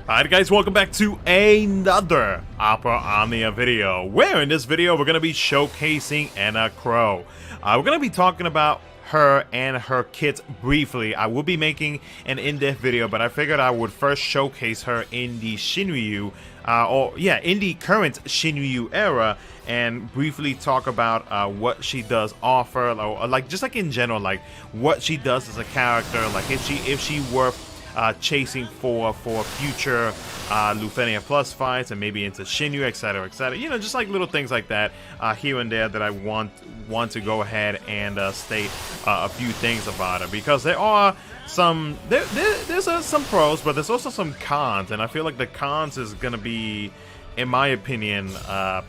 Alright guys, welcome back to another Aranea video, where in this video we're going to be showcasing Enna Kros. We're going to be talking about her and her kit briefly. I will be making an in-depth video, but I figured I would first showcase her in the SHINRYU, in the current SHINRYU era, and briefly talk about what she does offer, or like just like in general, like what she does as a character, like if she were chasing for future Lufenia Plus fights and maybe into SHINRYU, etc, etc. You know, just like little things like that here and there that I want to go ahead and state a few things about her, because there are some there's some pros, but there's also some cons, and I feel like the cons is gonna be, in my opinion, I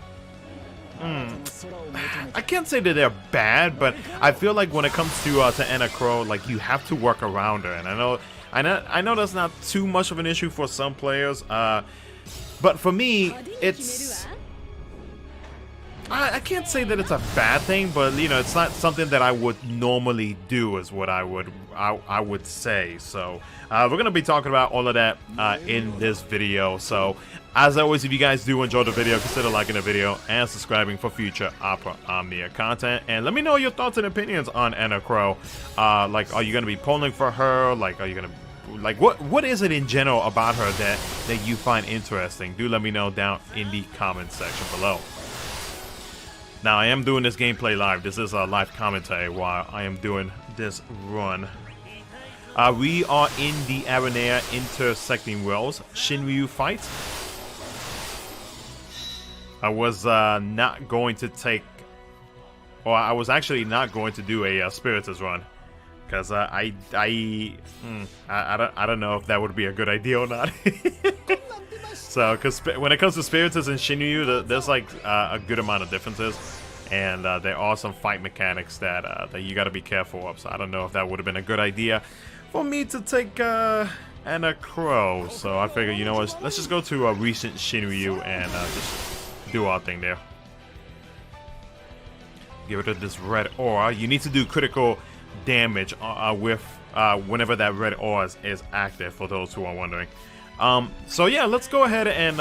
can't say that they're bad, but I feel like when it comes to Enna Kros, like you have to work around her, and I know that's not too much of an issue for some players, but for me, it's I can't say that it's a bad thing, but you know, it's not something that I would normally do, is what I would say. So we're gonna be talking about all of that in this video. So as always, if you guys do enjoy the video, consider liking the video and subscribing for future Aranea content, and let me know your thoughts and opinions on Enna Kros. Like, are you gonna be polling for her? Like, are you gonna, like, what is it in general about her that you find interesting? Do let me know down in the comment section below. Now, I am doing this gameplay live. This is a live commentary while I am doing this run. We are in the Aranea intersecting worlds SHINRYU fight. I was not going to take, or I was actually not going to do a Spiritus run, because I don't know if that would be a good idea or not. So, because when it comes to Spiritus and SHINRYU, there's like a good amount of differences, and there are some fight mechanics that you got to be careful of. So I don't know if that would have been a good idea for me to take Enna Kros. So I figured, you know what, let's just go to a recent SHINRYU and just do our thing there. Give it this red aura. You need to do critical damage with whenever that red aura is active, for those who are wondering. So yeah, let's go ahead and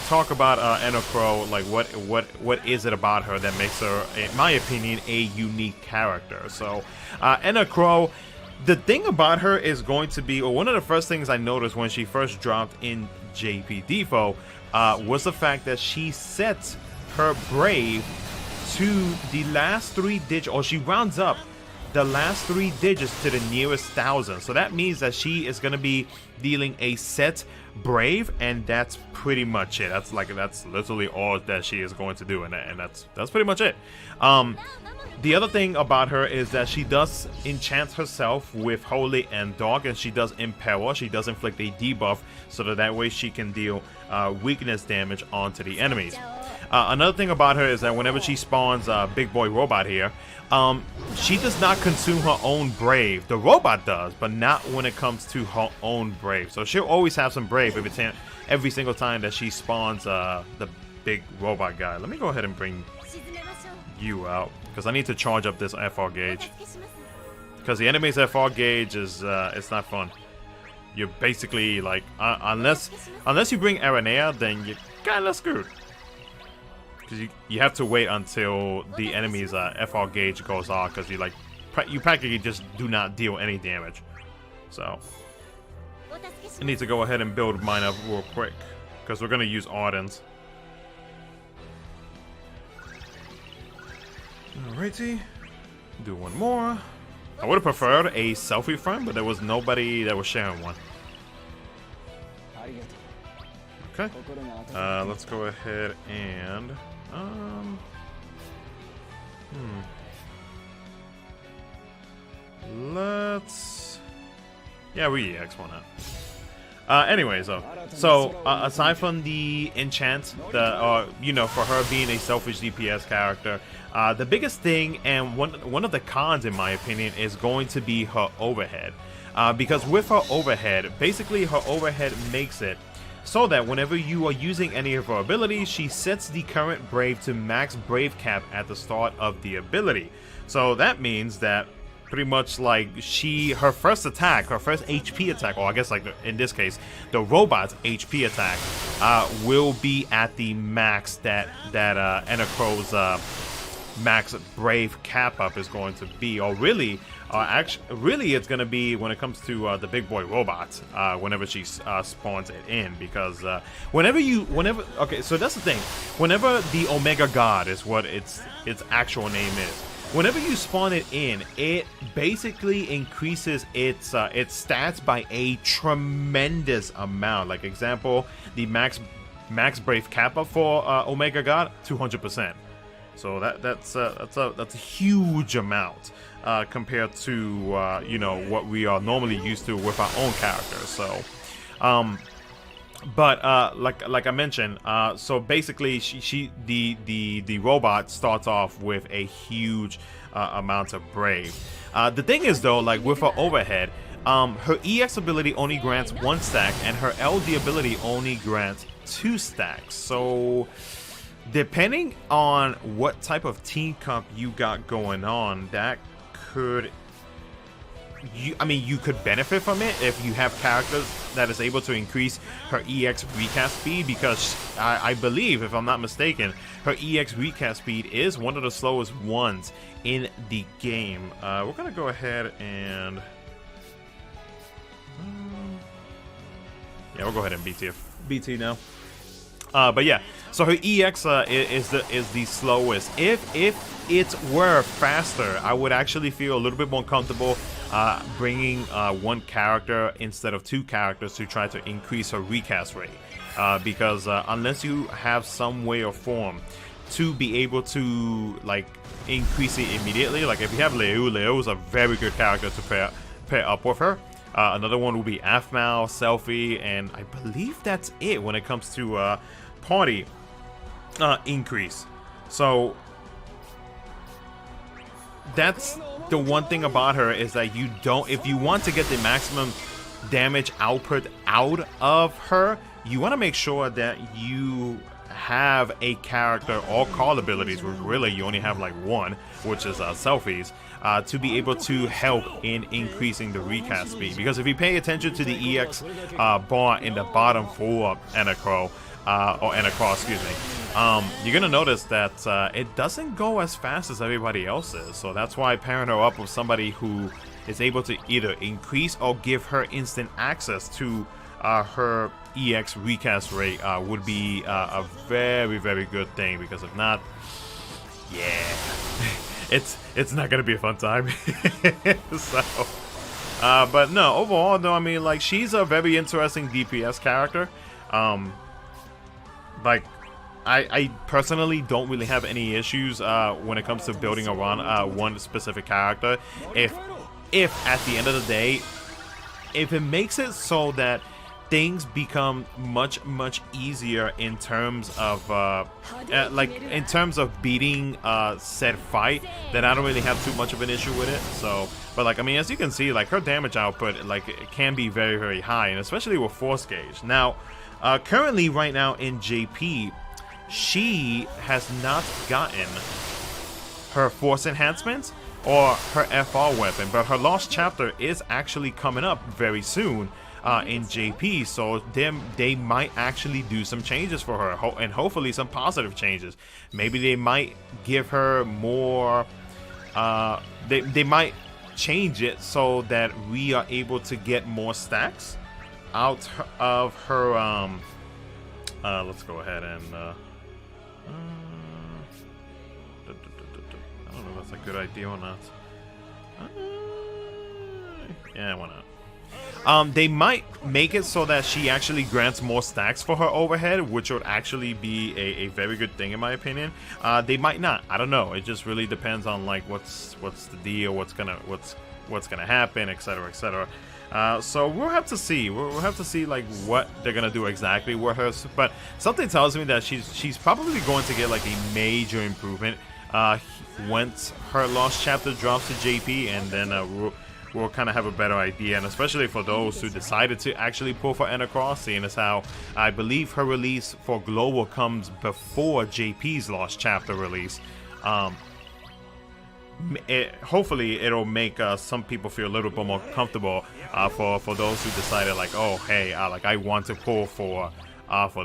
talk about Enna Kros. Like, what is it about her that makes her, in my opinion, a unique character? So Enna Kros, the thing about her is going to be, or one of the first things I noticed when she first dropped in DFFOO, was the fact that she sets her brave to the last 3 digits, or she rounds up the last 3 digits to the nearest 1,000. So that means that she is going to be dealing a set brave, and that's pretty much it. That's literally all that she is going to do, and that's pretty much it. The other thing about her is that she does enchant herself with Holy and Dark, and she does Imperil. She does inflict a debuff, so that way she can deal weakness damage onto the enemies. Another thing about her is that whenever she spawns Big Boy Robot here, she does not consume her own brave. The robot does, but not when it comes to her own brave. So she'll always have some brave every single time that she spawns the big robot guy. Let me go ahead and bring you out, because I need to charge up this FR gauge, because the enemy's FR gauge is it's not fun. You're basically like, unless you bring Aranea, then you're kind of screwed, because you have to wait until the enemy's FR gauge goes off, because you practically just do not deal any damage. So I need to go ahead and build mine up real quick, because we're gonna use Ardens. Alrighty, do one more. I would have preferred a selfie frame, but there was nobody that was sharing one. Okay, let's go ahead and we EX one out. Anyways, so aside from the enchant, you know, for her being a selfish DPS character, the biggest thing, and one of the cons in my opinion, is going to be her overhead. Because with her overhead, basically her overhead makes it so that whenever you are using any of her abilities, she sets the current brave to max brave cap at the start of the ability. So that means that pretty much like her first attack, her first HP attack, or I guess like in this case, the robot's HP attack will be at the max that Enna Kros max Brave cap up is going to be, or really it's going to be when it comes to the big boy robots whenever she spawns it in, because okay, so that's the thing, whenever the Omega God is what its actual name is, whenever you spawn it in, it basically increases its stats by a tremendous amount. Like example, the max Brave Kappa for Omega God, 200%. So that's a huge amount compared to you know, what we are normally used to with our own characters. So, but like I mentioned, so basically the robot starts off with a huge amount of Brave. The thing is though, like with her overhead, her EX ability only grants 1 stack, and her LD ability only grants 2 stacks. So depending on what type of team comp you got going on, that could, I mean, you could benefit from it if you have characters that is able to increase her EX recast speed, because I believe, if I'm not mistaken, her EX recast speed is one of the slowest ones in the game. We're gonna go ahead and yeah, we'll go ahead and BT now. But yeah, so her EX is the slowest. If it were faster, I would actually feel a little bit more comfortable bringing 1 character instead of 2 characters to try to increase her recast rate. Because unless you have some way or form to be able to like increase it immediately, like if you have Leo is a very good character to pair up with her. Another one will be Afmal, Selfie, and I believe that's it when it comes to party increase. So that's the one thing about her, is that you don't, if you want to get the maximum damage output out of her, you want to make sure that you have a character or call abilities, which really you only have like 1, which is Selfies, to be able to help in increasing the recast speed. Because if you pay attention to the EX bar in the bottom for Enna Kros, or Enna Kros, excuse me, you're gonna notice that it doesn't go as fast as everybody else's. So that's why pairing her up with somebody who is able to either increase or give her instant access to her EX recast rate would be a very, very good thing. Because if not, yeah, it's not gonna be a fun time. So, but no, overall though, I mean, like, she's a very interesting DPS character. Like, I personally don't really have any issues when it comes to building around 1 specific character. If at the end of the day, if it makes it so that things become much easier in terms of like in terms of beating said fight, then I don't really have too much of an issue with it. So, but like, I mean, as you can see, like, her damage output, like, it can be very, very high, and especially with Force Gauge. Now, currently right now in JP, she has not gotten her Force enhancements or her FR weapon, but her Lost Chapter is actually coming up very soon in JP, so they might actually do some changes for her, and hopefully some positive changes. Maybe they might give her more, they might change it so that we are able to get more stacks out of her. Let's go ahead and I don't know if that's a good idea or not. Yeah, why not? They might make it so that she actually grants more stacks for her overhead, which would actually be a very good thing in my opinion. They might not. I don't know. It just really depends on like what's the deal, what's gonna happen, etc., etc. So we'll have to see. We'll have to see like what they're gonna do exactly with her. But something tells me that she's probably going to get like a major improvement once her Lost Chapter drops to JP, and then we'll kind of have a better idea. And especially for those who decided to actually pull for Enna Kros, seeing as how I believe her release for Global comes before JP's Lost Chapter release. hopefully it'll make some people feel a little bit more comfortable for those who decided like, oh hey, like I want to pull for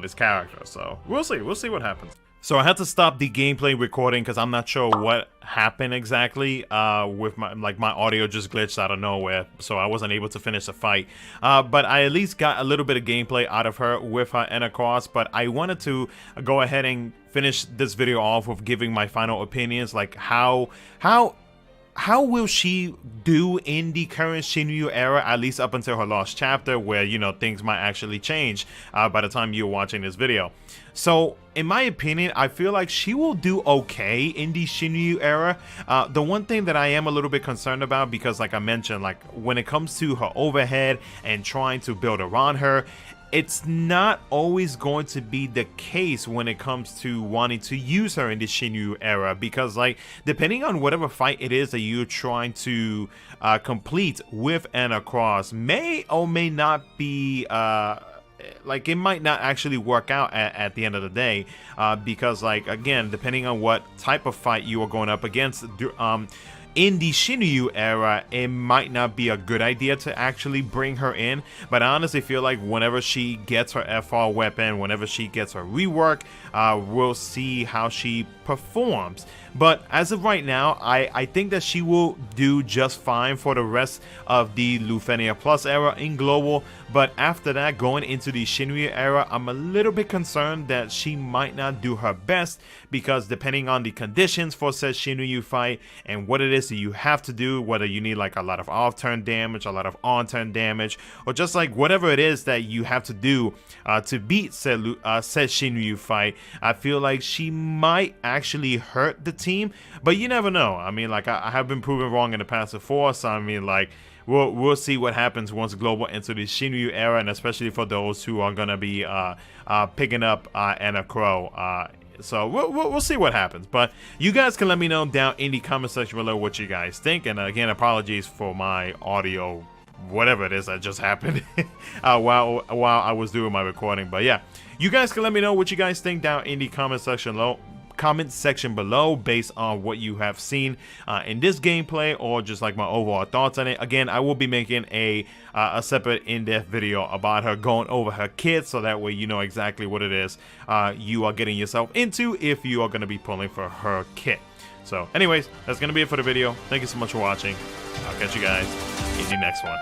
this character. So we'll see what happens. So I had to stop the gameplay recording because I'm not sure what happened exactly with my audio just glitched out of nowhere, so I wasn't able to finish the fight. But I at least got a little bit of gameplay out of her with her Enna Kros. But I wanted to go ahead and finish this video off with giving my final opinions, like how will she do in the current SHINRYU era, at least up until her last chapter, where, you know, things might actually change by the time you're watching this video. So, in my opinion, I feel like she will do okay in the SHINRYU era. The one thing that I am a little bit concerned about, because like I mentioned, like when it comes to her overhead and trying to build around her, it's not always going to be the case when it comes to wanting to use her in the SHINRYU era, because like depending on whatever fight it is that you're trying to complete with Enna Kros may or may not be like it might not actually work out at the end of the day, because like again, depending on what type of fight you are going up against in the SHINRYU era, it might not be a good idea to actually bring her in. But I honestly feel like whenever she gets her FR weapon, whenever she gets her rework, we'll see how she performs. But as of right now, I think that she will do just fine for the rest of the Lufenia Plus era in Global. But after that, going into the SHINRYU era, I'm a little bit concerned that she might not do her best, because depending on the conditions for said SHINRYU fight and what it is that you have to do, whether you need like a lot of off-turn damage, a lot of on-turn damage, or just like whatever it is that you have to do to beat said SHINRYU fight, I feel like she might actually hurt the team. But you never know. I mean, like I have been proven wrong in the past before, so I mean, like we'll see what happens once Global enters the SHINRYU era, and especially for those who are gonna be picking up Enna Kros. So we'll see what happens. But you guys can let me know down in the comment section below what you guys think. And again, apologies for my audio, whatever it is that just happened while I was doing my recording. But yeah, you guys can let me know what you guys think down in the comment section below based on what you have seen in this gameplay, or just like my overall thoughts on it. Again, I will be making a separate in-depth video about her, going over her kit, so that way you know exactly what it is you are getting yourself into if you are going to be pulling for her kit. So anyways, that's going to be it for the video. Thank you so much for watching. I'll catch you guys in the next one.